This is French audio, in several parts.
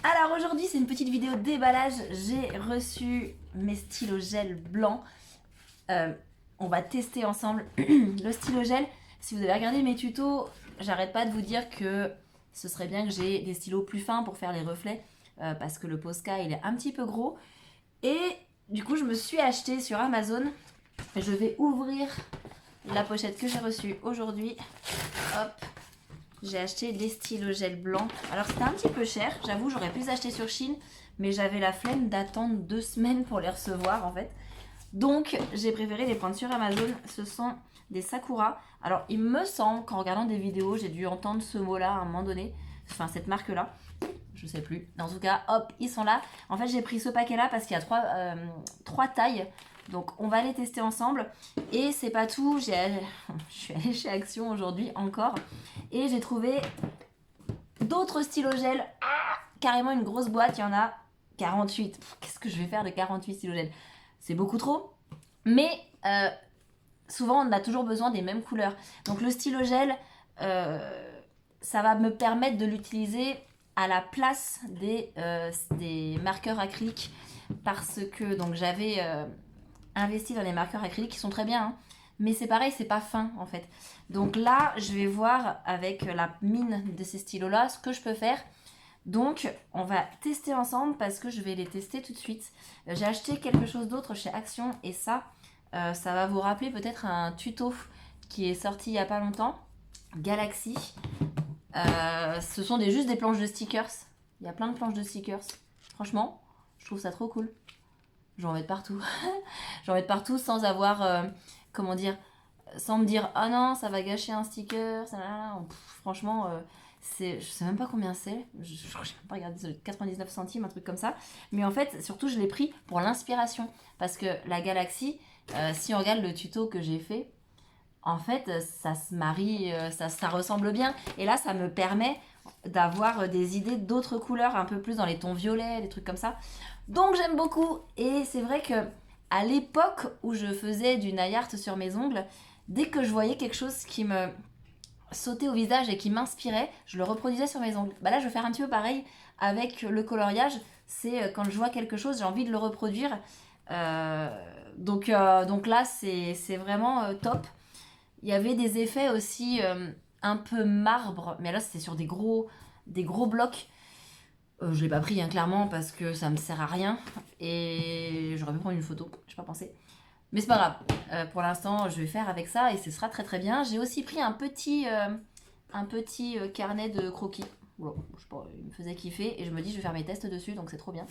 Alors aujourd'hui c'est une petite vidéo déballage, j'ai reçu mes stylos gel blancs. On va tester ensemble le stylo gel. Si vous avez regardé mes tutos, j'arrête pas de vous dire que ce serait bien que j'ai des stylos plus fins pour faire les reflets parce que le Posca il est un petit peu gros. Et du coup je me suis acheté sur Amazon. Je vais ouvrir la pochette que j'ai reçue aujourd'hui. Hop. J'ai acheté les stylos gel blancs. Alors c'était un petit peu cher, j'avoue, j'aurais pu les acheter sur Chine, mais j'avais la flemme d'attendre 2 semaines pour les recevoir en fait. Donc j'ai préféré les prendre sur Amazon. Ce sont des Sakura. Alors il me semble qu'en regardant des vidéos, j'ai dû entendre ce mot-là à un moment donné. Enfin cette marque-là. Je sais plus. En tout cas, hop, ils sont là. En fait, j'ai pris ce paquet-là parce qu'il y a trois tailles. Donc, on va les tester ensemble. Et c'est pas tout. Je suis allée chez Action aujourd'hui encore. Et j'ai trouvé d'autres stylos gel. Carrément une grosse boîte. Il y en a 48. Qu'est-ce que je vais faire de 48 stylos gel? C'est beaucoup trop. Mais souvent, on a toujours besoin des mêmes couleurs. Donc, le stylo gel, ça va me permettre de l'utiliser à la place des marqueurs acryliques parce que donc j'avais investi dans les marqueurs acryliques qui sont très bien, hein, mais c'est pareil, c'est pas fin en fait. Donc là, je vais voir avec la mine de ces stylos-là ce que je peux faire. Donc, on va tester ensemble parce que je vais les tester tout de suite. J'ai acheté quelque chose d'autre chez Action et ça va vous rappeler peut-être un tuto qui est sorti il y a pas longtemps. Galaxy. Ce sont juste des planches de stickers. Il y a plein de planches de stickers. Franchement, je trouve ça trop cool. J'en mets partout. J'en mets partout sans avoir, comment dire, sans me dire ah non ça va gâcher un sticker. Franchement, je sais même pas combien c'est. Je crois que j'ai même pas regardé, c'est 99 centimes, un truc comme ça. Mais en fait, surtout je l'ai pris pour l'inspiration parce que la Galaxy, si on regarde le tuto que j'ai fait. En fait, ça se marie, ça ressemble bien. Et là, ça me permet d'avoir des idées d'autres couleurs, un peu plus dans les tons violets, des trucs comme ça. Donc j'aime beaucoup. Et c'est vrai que à l'époque où je faisais du nail art sur mes ongles, dès que je voyais quelque chose qui me sautait au visage et qui m'inspirait, je le reproduisais sur mes ongles. Bah là, je vais faire un petit peu pareil avec le coloriage. C'est quand je vois quelque chose, j'ai envie de le reproduire. Donc là, c'est vraiment top. Il y avait des effets aussi un peu marbre, mais là c'était sur des gros blocs. Je l'ai pas pris hein, clairement parce que ça me sert à rien et j'aurais pu prendre une photo, j'ai pas pensé. Mais c'est pas grave. Pour l'instant, je vais faire avec ça et ce sera très très bien. J'ai aussi pris un petit carnet de croquis. Voilà, je sais pas, il me faisait kiffer et je me dis je vais faire mes tests dessus donc c'est trop bien.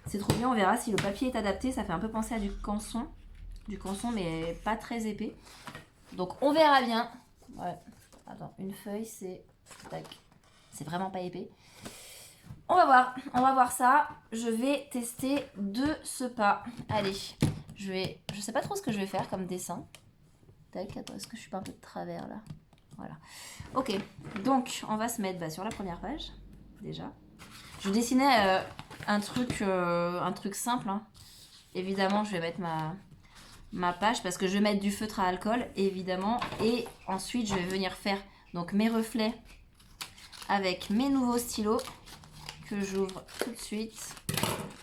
C'est trop bien, on verra si le papier est adapté. Ça fait un peu penser à du canson mais pas très épais. Donc on verra bien. Ouais. Attends, une feuille c'est... Tac. C'est vraiment pas épais. On va voir ça. Je vais tester de ce pas. Allez, je sais pas trop ce que je vais faire comme dessin. Tac, attends, est-ce que je suis pas un peu de travers là? Voilà. Ok, donc on va se mettre sur la première page, déjà. Je dessinais un truc simple. Hein. Évidemment, je vais mettre ma page parce que je vais mettre du feutre à alcool évidemment et ensuite je vais venir faire donc mes reflets avec mes nouveaux stylos que j'ouvre tout de suite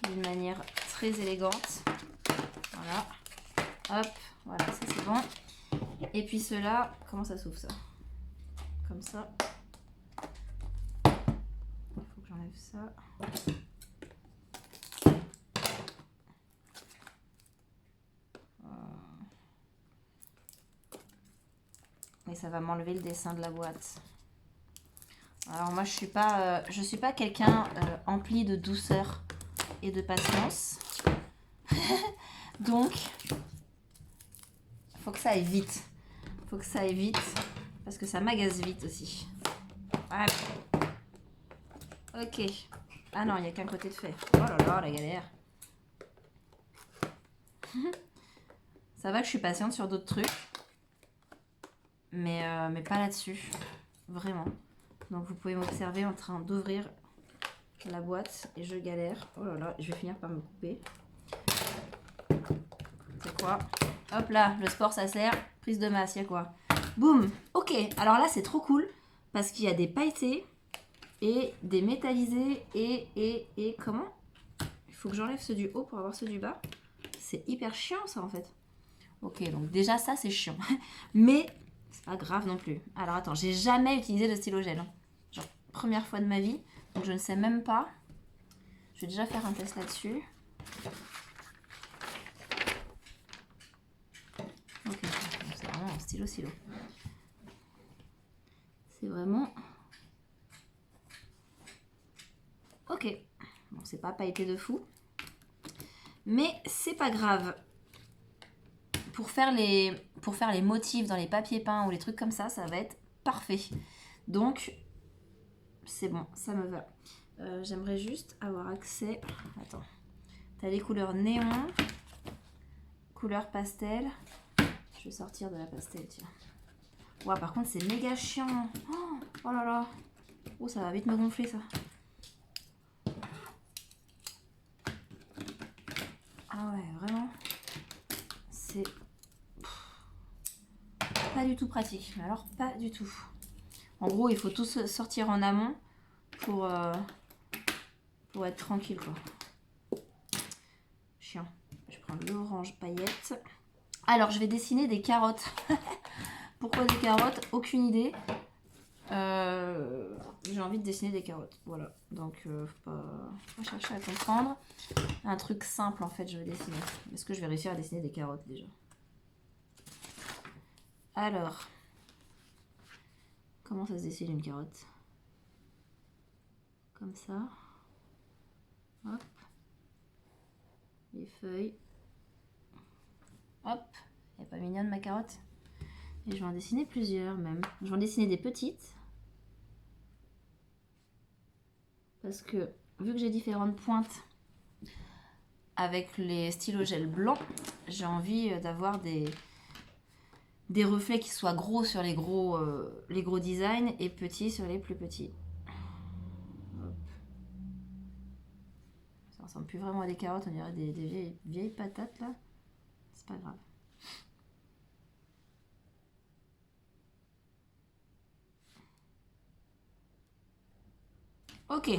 d'une manière très élégante. Voilà, hop, voilà, ça c'est bon. Et puis ceux-là, comment ça s'ouvre ça? Comme ça. Il faut que j'enlève ça. Et ça va m'enlever le dessin de la boîte. Alors moi je suis pas quelqu'un empli de douceur et de patience. Donc faut que ça aille vite. Faut que ça aille vite parce que ça m'agace vite aussi. Voilà. Ok. Ah non, il n'y a qu'un côté de fait. Oh là là, la galère. Ça va que je suis patiente sur d'autres trucs. Mais pas là-dessus. Vraiment. Donc vous pouvez m'observer en train d'ouvrir la boîte et je galère. Oh là là, je vais finir par me couper. C'est quoi? Hop là, le sport ça sert. Prise de masse, il y a quoi? Boum. Ok, alors là c'est trop cool parce qu'il y a des pailletés. et des métallisés et comment? Il faut que j'enlève ceux du haut pour avoir ceux du bas. C'est hyper chiant ça en fait. Ok, donc déjà ça c'est chiant. Mais c'est pas grave non plus. Alors attends, j'ai jamais utilisé de stylo gel. Hein. Genre, première fois de ma vie. Donc je ne sais même pas. Je vais déjà faire un test là-dessus. Ok, c'est vraiment un stylo. C'est vraiment... Ok. Bon, c'est pas pailleté de fou. Mais c'est pas grave. Pour faire les motifs dans les papiers peints ou les trucs comme ça va être parfait. Donc, c'est bon, ça me va. J'aimerais juste avoir accès... Attends. T'as les couleurs néon, couleur pastel. Je vais sortir de la pastel, tiens. Ouais, par contre, c'est méga chiant. Oh là là. Oh, ça va vite me gonfler, ça. Ah ouais, vraiment. C'est pas du tout pratique. Mais alors, pas du tout. En gros, il faut tous sortir en amont pour être tranquille, quoi. Chiant. Je prends l'orange paillette. Alors, je vais dessiner des carottes. Pourquoi des carottes? Aucune idée. J'ai envie de dessiner des carottes. Voilà. Donc, faut pas chercher à comprendre. Un truc simple, en fait, je vais dessiner. Est-ce que je vais réussir à dessiner des carottes, déjà? Alors, comment ça se dessine une carotte? Comme ça. Hop. Les feuilles. Hop. Elle n'est pas mignonne, ma carotte? Et je vais en dessiner plusieurs, même. Je vais en dessiner des petites. Parce que, vu que j'ai différentes pointes avec les stylos gel blancs, j'ai envie d'avoir des reflets qui soient gros sur les gros designs et petits sur les plus petits. Hop. Ça ressemble plus vraiment à des carottes, on dirait des vieilles patates là. C'est pas grave. Ok.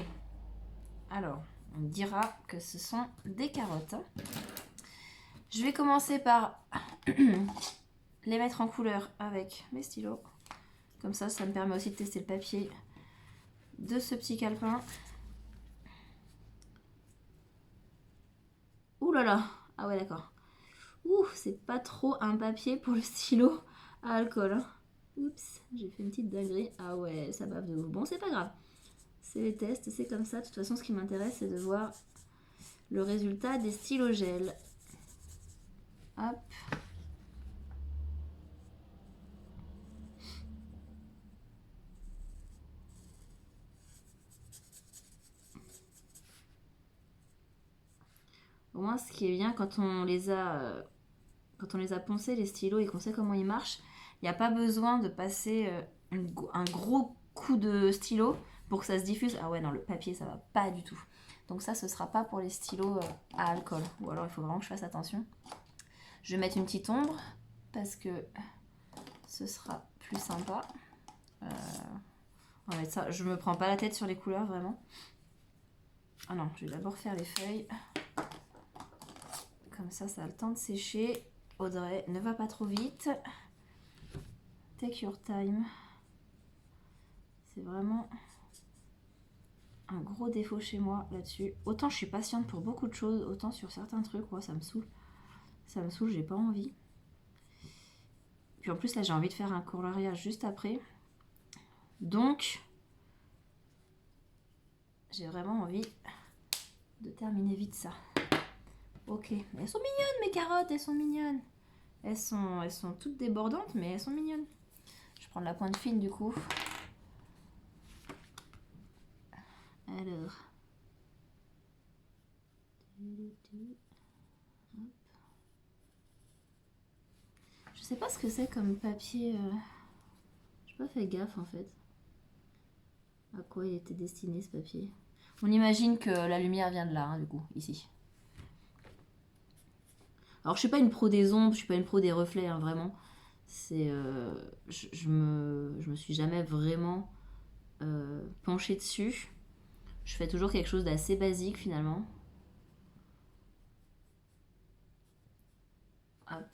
Alors, on dira que ce sont des carottes. Je vais commencer par les mettre en couleur avec mes stylos. Comme ça, ça me permet aussi de tester le papier de ce petit calepin. Ouh là là. Ah ouais, d'accord. Ouh, c'est pas trop un papier pour le stylo à alcool. Hein. Oups, j'ai fait une petite dinguerie. Ah ouais, ça bave de ouf. Bon, c'est pas grave. C'est les tests, c'est comme ça. De toute façon, ce qui m'intéresse, c'est de voir le résultat des stylos gel. Hop. Au moins, ce qui est bien quand on les a poncés, les stylos, et qu'on sait comment ils marchent, il n'y a pas besoin de passer un gros coup de stylo pour que ça se diffuse. Ah ouais, non, le papier, ça va pas du tout. Donc ça, ce sera pas pour les stylos à alcool. Ou alors, il faut vraiment que je fasse attention. Je vais mettre une petite ombre parce que ce sera plus sympa. On va mettre ça. Je me prends pas la tête sur les couleurs, vraiment. Ah non, je vais d'abord faire les feuilles. Comme ça, ça a le temps de sécher. Audrey, ne va pas trop vite. Take your time. C'est vraiment un gros défaut chez moi là-dessus. Autant je suis patiente pour beaucoup de choses, autant sur certains trucs, ouais, ça me saoule. Ça me saoule, j'ai pas envie. Puis en plus, là, j'ai envie de faire un coloriage juste après. Donc, j'ai vraiment envie de terminer vite ça. Ok, elles sont mignonnes mes carottes, elles sont mignonnes. Elles sont toutes débordantes, mais elles sont mignonnes. Je vais prendre la pointe fine du coup. Alors. Je sais pas ce que c'est comme papier. J'ai pas fait gaffe en fait. À quoi il était destiné ce papier. On imagine que la lumière vient de là, hein, du coup, ici. Alors je suis pas une pro des ombres, je suis pas une pro des reflets, hein, vraiment. C'est, je me suis jamais vraiment pencher dessus. Je fais toujours quelque chose d'assez basique finalement. Hop.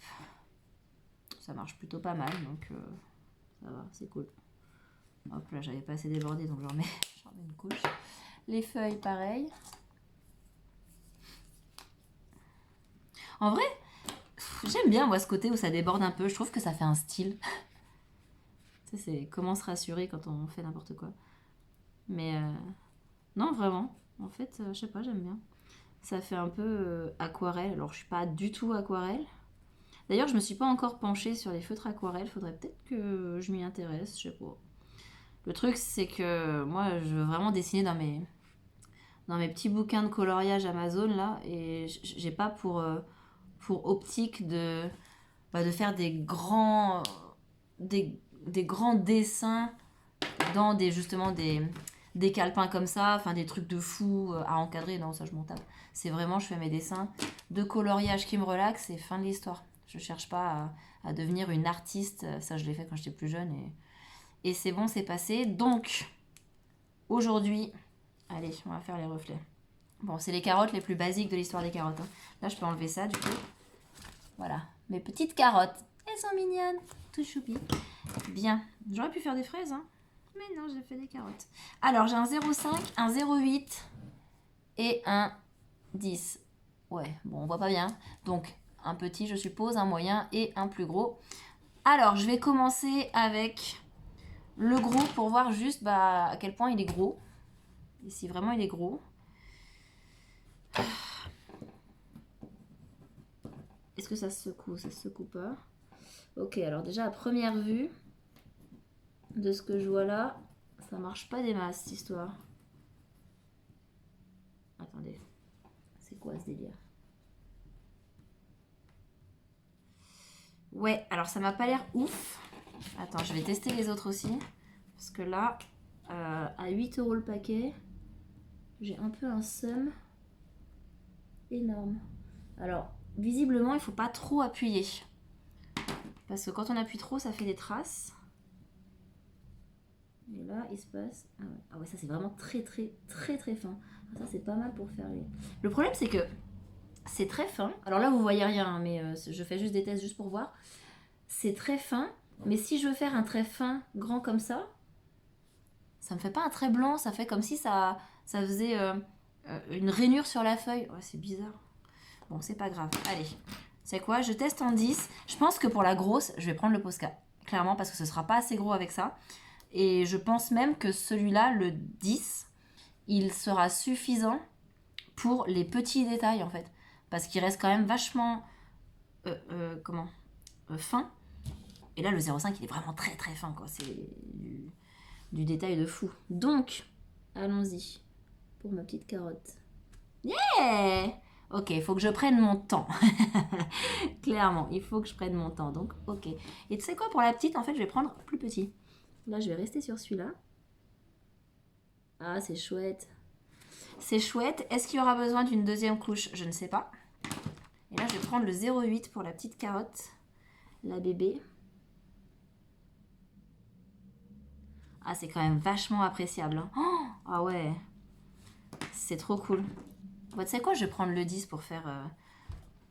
Ça marche plutôt pas mal, donc ça va, c'est cool. Hop, là j'avais pas assez débordé, donc j'en mets une couche. Les feuilles, pareil. En vrai, j'aime bien moi ce côté où ça déborde un peu. Je trouve que ça fait un style. Tu sais, c'est comment se rassurer quand on fait n'importe quoi. Mais non, vraiment. En fait, je sais pas, j'aime bien. Ça fait un peu aquarelle. Alors, je suis pas du tout aquarelle. D'ailleurs, je me suis pas encore penchée sur les feutres aquarelles. Faudrait peut-être que je m'y intéresse. Je sais pas. Le truc, c'est que moi, je veux vraiment dessiner dans mes petits bouquins de coloriage Amazon là, et j'ai pas pour optique de faire des grands dessins dans justement des calepins comme ça, enfin des trucs de fou à encadrer. Non, ça je m'en tape. C'est vraiment, je fais mes dessins de coloriage qui me relaxent et fin de l'histoire. Je cherche pas à devenir une artiste. Ça, je l'ai fait quand j'étais plus jeune et c'est bon, c'est passé. Donc, aujourd'hui, allez, on va faire les reflets. Bon, c'est les carottes les plus basiques de l'histoire des carottes. Hein. Là, je peux enlever ça du coup. Voilà, mes petites carottes. Elles sont mignonnes, tout choupi. Bien, j'aurais pu faire des fraises, hein. Mais non, j'ai fait des carottes. Alors, j'ai un 0,5, un 0,8 et un 10. Ouais, bon, on voit pas bien. Donc, un petit, je suppose, un moyen et un plus gros. Alors, je vais commencer avec le gros pour voir juste à quel point il est gros. Et si vraiment il est gros. Est-ce que ça se secoue? Ça se secoue pas. Ok, alors déjà à première vue, de ce que je vois là, ça marche pas des masses cette histoire. Attendez, c'est quoi ce délire? Ouais, alors ça m'a pas l'air ouf. Attends, je vais tester les autres aussi. Parce que là, à 8 € le paquet, j'ai un peu un seum énorme. Alors, visiblement, il faut pas trop appuyer. Parce que quand on appuie trop, ça fait des traces. Et là, il se passe... Ah ouais, ça c'est vraiment très fin. Ça c'est pas mal pour faire les... Le problème c'est que c'est très fin. Alors là, vous voyez rien, hein, mais je fais juste des tests juste pour voir. C'est très fin, mais si je veux faire un trait fin, grand comme ça me fait pas un trait blanc, ça fait comme si ça faisait une rainure sur la feuille. Ouais, c'est bizarre. Bon, c'est pas grave. Allez, c'est quoi? Je teste en 10. Je pense que pour la grosse, je vais prendre le Posca. Clairement, parce que ce sera pas assez gros avec ça. Et je pense même que celui-là, le 10, il sera suffisant pour les petits détails en fait. Parce qu'il reste quand même vachement fin. Et là, le 0,5, il est vraiment très fin, quoi. C'est du détail de fou. Donc, allons-y pour ma petite carotte. Yeah! Ok, il faut que je prenne mon temps. Clairement, il faut que je prenne mon temps. Donc, ok. Et tu sais quoi, pour la petite, en fait, je vais prendre plus petit. Là, je vais rester sur celui-là. Ah, c'est chouette. C'est chouette. Est-ce qu'il y aura besoin d'une deuxième couche? Je ne sais pas. Et là, je vais prendre le 0,8 pour la petite carotte. La bébé. Ah, c'est quand même vachement appréciable. Hein. Oh, ah ouais. C'est trop cool. Bon, tu sais quoi, je vais prendre le 10 pour faire...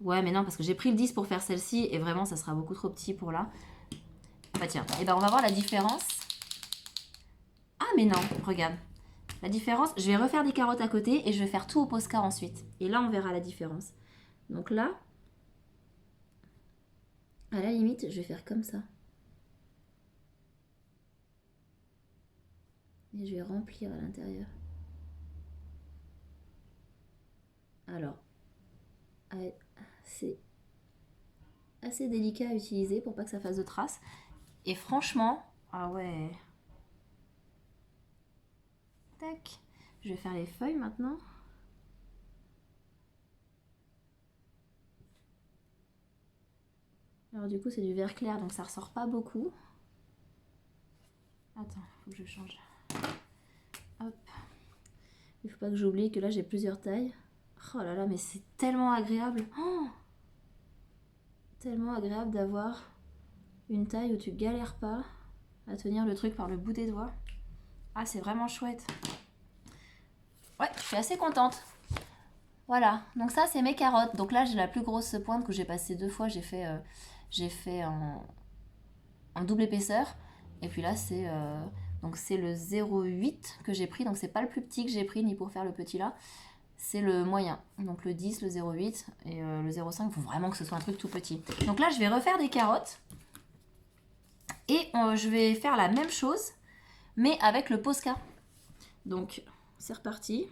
Ouais, mais non, parce que j'ai pris le 10 pour faire celle-ci. Et vraiment, ça sera beaucoup trop petit pour là. Bah tiens, et ben on va voir la différence. Ah, mais non, regarde. La différence, je vais refaire des carottes à côté et je vais faire tout au Posca ensuite. Et là, on verra la différence. Donc là, à la limite, je vais faire comme ça. Et je vais remplir à l'intérieur. Alors, c'est assez délicat à utiliser pour pas que ça fasse de traces. Et franchement, ah ouais. Tac. Je vais faire les feuilles maintenant. Alors du coup, c'est du vert clair, donc ça ressort pas beaucoup. Attends, faut que je change. Hop. Il faut pas que j'oublie que là, j'ai plusieurs tailles. Oh là là, mais c'est tellement agréable. Oh, tellement agréable d'avoir une taille où tu galères pas à tenir le truc par le bout des doigts. Ah, c'est vraiment chouette. Ouais, je suis assez contente. Voilà, donc ça c'est mes carottes. Donc là j'ai la plus grosse pointe que j'ai passée 2 fois. J'ai fait en double épaisseur. Et puis là c'est donc c'est le 0,8 que j'ai pris. Donc c'est pas le plus petit que j'ai pris ni pour faire le petit là. C'est le moyen. Donc le 10, le 0,8 et le 0,5. Il faut vraiment que ce soit un truc tout petit. Donc là je vais refaire des carottes. Et je vais faire la même chose mais avec le Posca. Donc c'est reparti.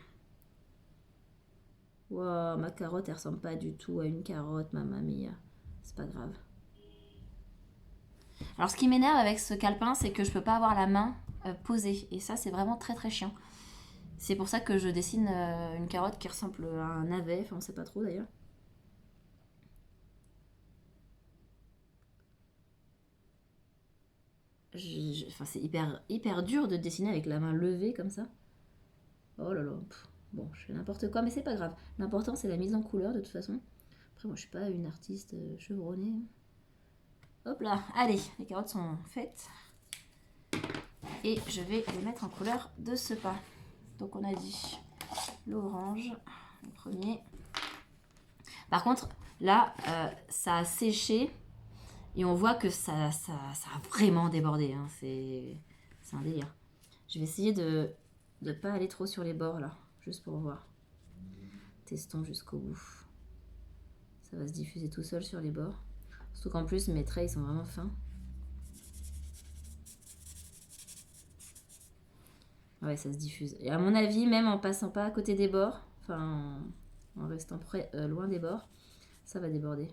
Wow, ma carotte elle ressemble pas du tout à une carotte, mamma mia. C'est pas grave. Alors ce qui m'énerve avec ce calepin, c'est que je peux pas avoir la main posée. Et ça c'est vraiment très très chiant. C'est pour ça que je dessine une carotte qui ressemble à un navet. Enfin on sait pas trop d'ailleurs. Enfin c'est hyper dur de dessiner avec la main levée comme ça. Oh là là. Bon, je fais n'importe quoi, mais c'est pas grave. L'important c'est la mise en couleur de toute façon. Après moi je suis pas une artiste chevronnée. Hop là, allez, les carottes sont faites. Et je vais les mettre en couleur de ce pas. Donc on a dit l'orange, le premier. Par contre, là, ça a séché et on voit que ça a vraiment débordé. Hein. C'est un délire. Je vais essayer de ne pas aller trop sur les bords là, juste pour voir. Testons jusqu'au bout. Ça va se diffuser tout seul sur les bords. Surtout qu'en plus, mes traits ils sont vraiment fins. Ouais, ça se diffuse. Et à mon avis, même en passant pas à côté des bords, enfin en restant loin des bords, ça va déborder.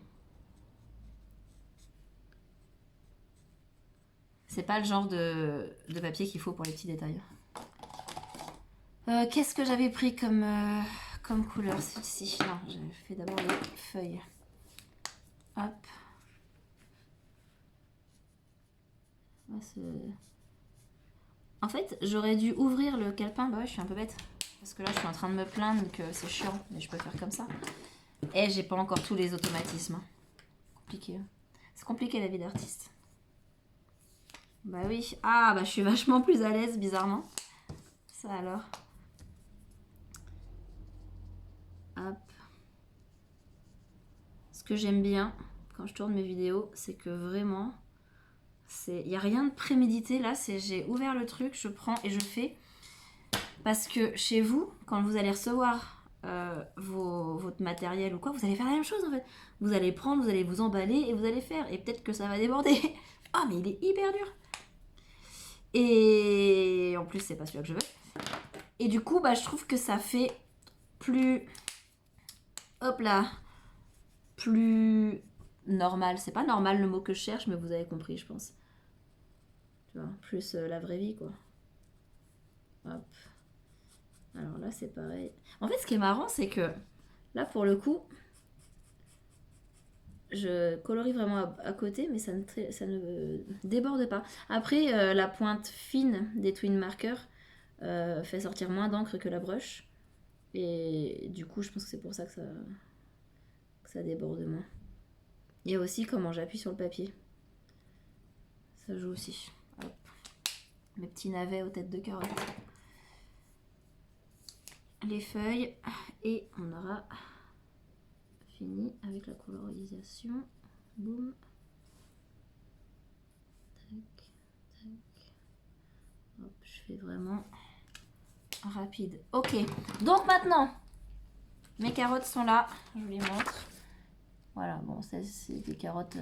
C'est pas le genre de papier qu'il faut pour les petits détails. Qu'est-ce que j'avais pris comme couleur celle-ci? Non, j'avais fait d'abord les feuilles. Hop. En fait, j'aurais dû ouvrir le calepin. Bah ouais, je suis un peu bête. Parce que là, je suis en train de me plaindre que c'est chiant. Mais je peux faire comme ça. Et j'ai pas encore tous les automatismes. Compliqué. C'est compliqué la vie d'artiste. Bah oui. Ah, bah je suis vachement plus à l'aise, bizarrement. Ça alors. Hop. Ce que j'aime bien quand je tourne mes vidéos, c'est que vraiment... Il n'y a rien de prémédité là, j'ai ouvert le truc, je prends et je fais. Parce que chez vous, quand vous allez recevoir votre matériel ou quoi, vous allez faire la même chose en fait. Vous allez prendre, vous allez vous emballer et vous allez faire. Et peut-être que ça va déborder. Ah mais il est hyper dur. Et en plus c'est pas celui-là que je veux. Et du coup bah je trouve que ça fait plus... Hop là. Plus normal. C'est pas normal le mot que je cherche mais vous avez compris je pense. Tu vois, plus la vraie vie quoi. Hop. Alors là c'est pareil. En fait ce qui est marrant c'est que là pour le coup je colorie vraiment à côté mais ça ne déborde pas. Après la pointe fine des twin markers fait sortir moins d'encre que la brush et du coup je pense que c'est pour ça que ça déborde moins. Il y a aussi comment j'appuie sur le papier. Ça joue aussi. Hop. Mes petits navets aux têtes de carotte. Les feuilles et on aura fini avec la colorisation. Boum. Tac, tac. Hop, je fais vraiment rapide. Ok, donc maintenant, mes carottes sont là. Je vous les montre. Voilà, bon, ça c'est des carottes,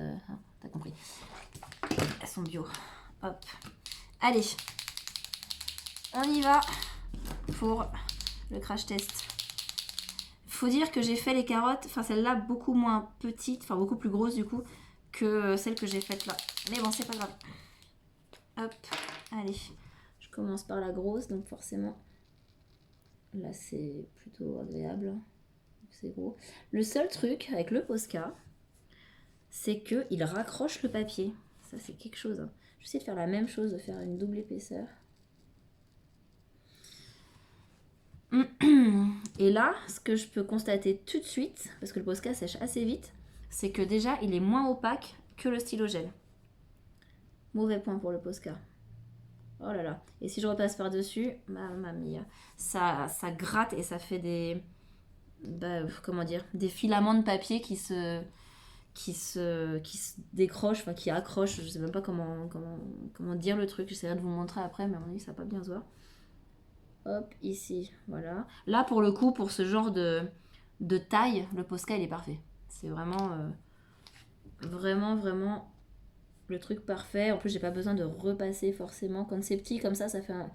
t'as compris. Elles sont bio. Hop. Allez, on y va pour le crash test. Faut dire que j'ai fait les carottes, enfin celle-là beaucoup moins petite, enfin beaucoup plus grosse du coup que celle que j'ai faite là. Mais bon, c'est pas grave. Hop, allez. Je commence par la grosse, donc forcément là c'est plutôt agréable. C'est gros. Le seul truc avec le Posca, c'est que il raccroche le papier. Ça c'est quelque chose. Hein. Je vais essayer de faire la même chose, de faire une double épaisseur. Et là, ce que je peux constater tout de suite, parce que le Posca sèche assez vite, c'est que déjà il est moins opaque que le stylo gel. Mauvais point pour le Posca. Oh là là. Et si je repasse par-dessus, mamma mia, ça gratte et ça fait des... comment dire, des filaments de papier qui se décrochent, enfin qui accrochent, je sais même pas comment dire le truc, j'essaierai de vous montrer après, mais à mon avis ça va pas bien se voir. Hop, ici, voilà. Là pour le coup, pour ce genre de taille, le Posca il est parfait. C'est vraiment, vraiment le truc parfait. En plus j'ai pas besoin de repasser forcément. Quand c'est petit comme ça fait un...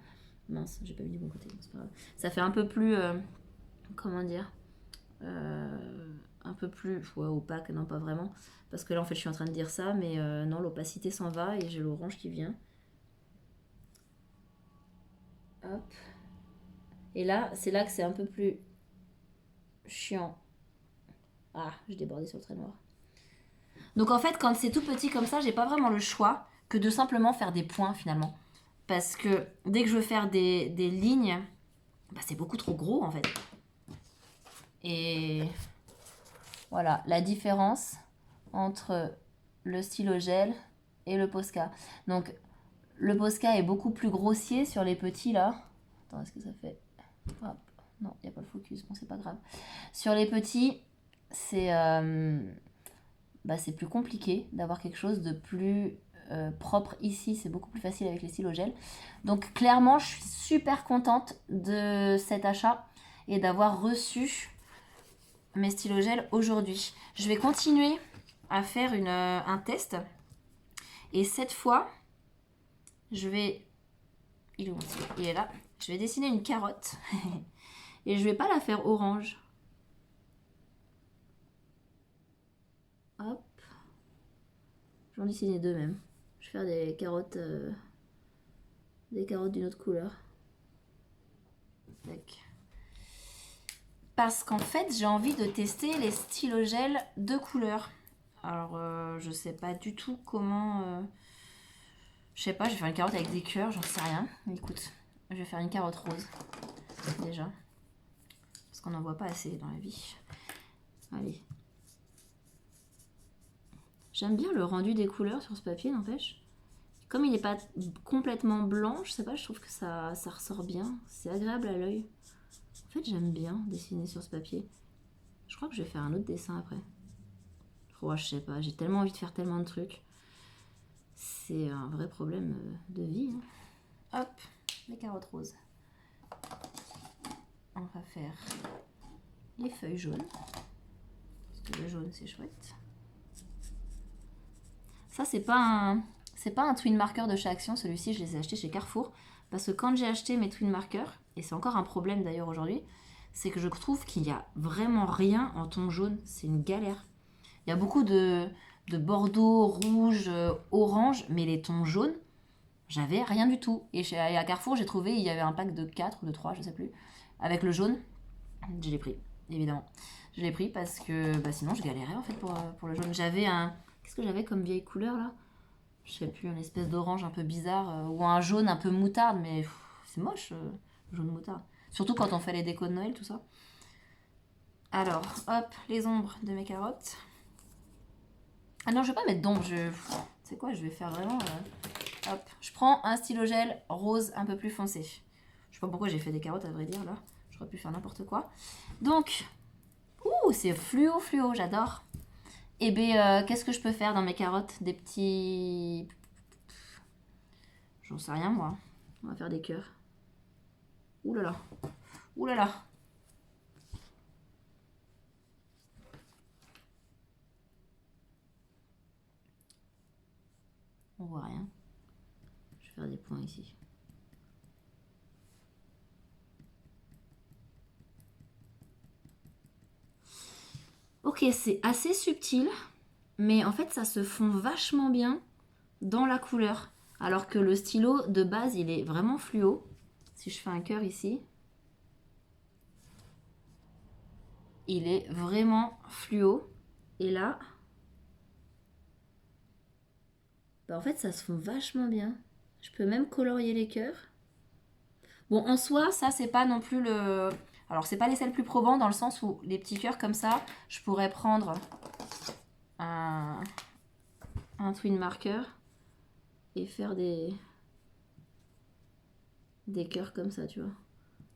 Mince, j'ai pas mis du bon côté, c'est pas grave. Ça fait un peu plus, comment dire, un peu plus opaque, non pas vraiment, parce que là en fait je suis en train de dire ça, mais non, l'opacité s'en va et j'ai l'orange qui vient. Hop. Et là, c'est là que c'est un peu plus chiant. Ah, j'ai débordé sur le trait noir. Donc en fait, quand c'est tout petit comme ça, j'ai pas vraiment le choix que de simplement faire des points finalement. Parce que dès que je veux faire des lignes, c'est beaucoup trop gros en fait. Et voilà, la différence entre le stylo gel et le Posca. Donc, le Posca est beaucoup plus grossier sur les petits, là. Attends, est-ce que ça fait... Hop. Non, il n'y a pas le focus, bon, c'est pas grave. Sur les petits, c'est plus compliqué d'avoir quelque chose de plus propre ici. C'est beaucoup plus facile avec les stylos gel. Donc, clairement, je suis super contente de cet achat et d'avoir reçu mes stylos gel aujourd'hui. Je vais continuer à faire un test. Et cette fois, je vais... Il est où? Il est là. Je vais dessiner une carotte. Et je vais pas la faire orange. Hop. J'en dessiner deux même. Je vais faire des carottes d'une autre couleur. Tac. Parce qu'en fait, j'ai envie de tester les stylos gel de couleur. Alors, je sais pas du tout comment... Je sais pas, je vais faire une carotte avec des cœurs, j'en sais rien. Écoute, je vais faire une carotte rose. Déjà. Parce qu'on n'en voit pas assez dans la vie. Allez. J'aime bien le rendu des couleurs sur ce papier, n'empêche. Comme il n'est pas complètement blanc, je sais pas, je trouve que ça ressort bien. C'est agréable à l'œil. En fait, j'aime bien dessiner sur ce papier. Je crois que je vais faire un autre dessin après. Oh, je sais pas, j'ai tellement envie de faire tellement de trucs. C'est un vrai problème de vie. Hein. Hop, les carottes roses. On va faire les feuilles jaunes. Parce que le jaune, c'est chouette. Ça, c'est pas un twin marker de chez Action. Celui-ci, je les ai achetés chez Carrefour. Parce que quand j'ai acheté mes twin markers, et c'est encore un problème d'ailleurs aujourd'hui, c'est que je trouve qu'il n'y a vraiment rien en ton jaune. C'est une galère. Il y a beaucoup de bordeaux, rouge, orange, mais les tons jaunes, j'avais rien du tout. Et à Carrefour, j'ai trouvé, il y avait un pack de 4 ou de 3, je sais plus, avec le jaune. Je l'ai pris, évidemment. Je l'ai pris parce que sinon, je galérais en fait pour le jaune. J'avais un... Qu'est-ce que j'avais comme vieille couleur là? Je sais plus, une espèce d'orange un peu bizarre, ou un jaune un peu moutarde, mais c'est moche, jaune moutarde. Surtout quand on fait les décos de Noël, tout ça. Alors, hop, les ombres de mes carottes. Ah non, je vais pas mettre d'ombre, c'est quoi, je vais faire vraiment... Hop, je prends un stylo gel rose un peu plus foncé. Je sais pas pourquoi j'ai fait des carottes à vrai dire là. J'aurais pu faire n'importe quoi. Donc, c'est fluo, j'adore. Et qu'est-ce que je peux faire dans mes carottes? Des petits... J'en sais rien moi. On va faire des cœurs. Ouh là là. Ouh là là. On voit rien. Je vais faire des points ici. Ok, c'est assez subtil, mais en fait ça se fond vachement bien dans la couleur. Alors que le stylo de base il est vraiment fluo. Si je fais un cœur ici, il est vraiment fluo. Et là, en fait ça se fond vachement bien. Je peux même colorier les cœurs. Bon, en soi, ça c'est pas non plus le... Alors c'est pas les sels plus probants dans le sens où les petits cœurs comme ça, je pourrais prendre un twin marker et faire des des cœurs comme ça, tu vois.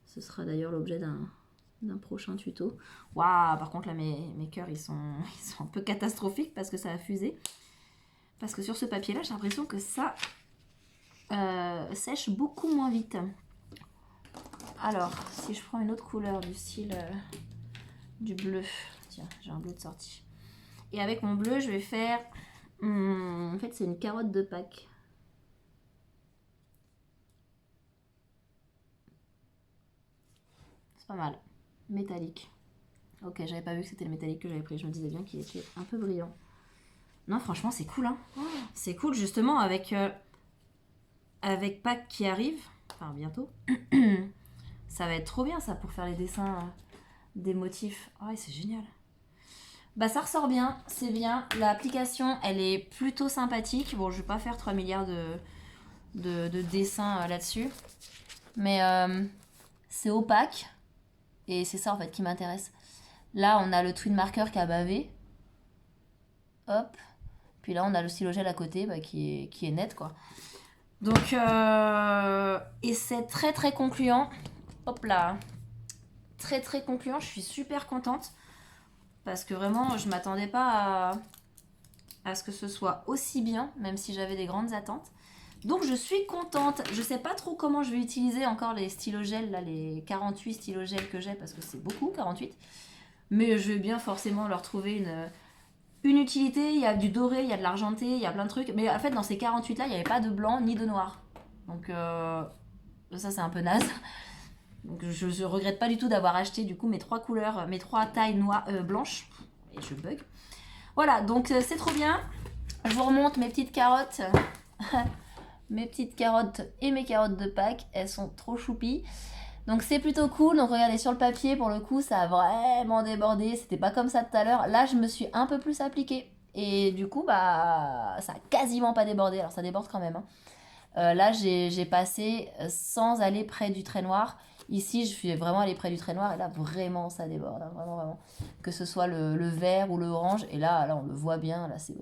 Ce sera d'ailleurs l'objet d'un prochain tuto. Waouh, par contre là mes cœurs ils sont un peu catastrophiques parce que ça a fusé. Parce que sur ce papier là j'ai l'impression que ça sèche beaucoup moins vite. Alors si je prends une autre couleur du style du bleu, tiens j'ai un bleu de sortie. Et avec mon bleu je vais faire, en fait c'est une carotte de Pâques. C'est pas mal, métallique. Ok, j'avais pas vu que c'était le métallique que j'avais pris, je me disais bien qu'il était un peu brillant. Non, franchement, c'est cool, hein. C'est cool, justement, avec Pâques qui arrive, enfin bientôt. Ça va être trop bien, ça, pour faire les dessins des motifs. Ah ouais, c'est génial. Bah, ça ressort bien, c'est bien. L'application, elle est plutôt sympathique. Bon, je vais pas faire 3 milliards de dessins là-dessus. Mais c'est opaque. Et c'est ça, en fait, qui m'intéresse. Là, on a le Twin Marker qui a bavé. Hop. Puis là, on a le stylo gel à côté qui est net, quoi. Donc, et c'est très très concluant. Hop là. Très très concluant. Je suis super contente. Parce que vraiment, je m'attendais pas à ce que ce soit aussi bien, même si j'avais des grandes attentes. Donc, je suis contente. Je sais pas trop comment je vais utiliser encore les stylos gel, là, les 48 stylos gel que j'ai, parce que c'est beaucoup, 48. Mais je vais bien forcément leur trouver une utilité. Il y a du doré, il y a de l'argenté, il y a plein de trucs. Mais en fait, dans ces 48 là, il n'y avait pas de blanc ni de noir. Donc ça, c'est un peu naze. Donc je regrette pas du tout d'avoir acheté du coup mes 3 couleurs, mes 3 tailles blanches. Et je bug. Voilà, donc c'est trop bien. Je vous remonte mes petites carottes. Mes petites carottes et mes carottes de Pâques. Elles sont trop choupies. Donc c'est plutôt cool. Donc regardez, sur le papier, pour le coup, ça a vraiment débordé. C'était pas comme ça tout à l'heure. Là, je me suis un peu plus appliquée. Et du coup, bah, ça a quasiment pas débordé. Alors ça déborde quand même, hein. Là, j'ai passé sans aller près du trait noir. Ici, je suis vraiment allée près du trait noir. Et là, vraiment, ça déborde, hein. Vraiment, vraiment. Que ce soit le vert ou le orange. Et là, on le voit bien. Là, c'est...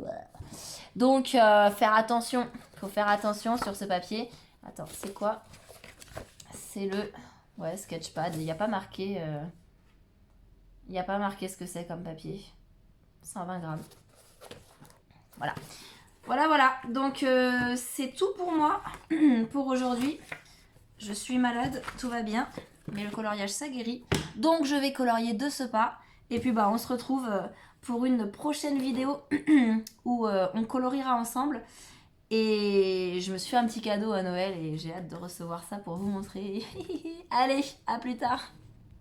Donc, faire attention. Faut faire attention sur ce papier. Attends, c'est quoi? C'est le... Ouais, Sketchpad. Il n'y a pas marqué... Il n'y a pas marqué ce que c'est comme papier. 120 grammes. Voilà. Voilà. Donc, c'est tout pour moi pour aujourd'hui. Je suis malade, tout va bien. Mais le coloriage, ça guérit. Donc, je vais colorier de ce pas. Et puis, bah, on se retrouve pour une prochaine vidéo où on coloriera ensemble. Et je me suis fait un petit cadeau à Noël et j'ai hâte de recevoir ça pour vous montrer. Allez, à plus tard.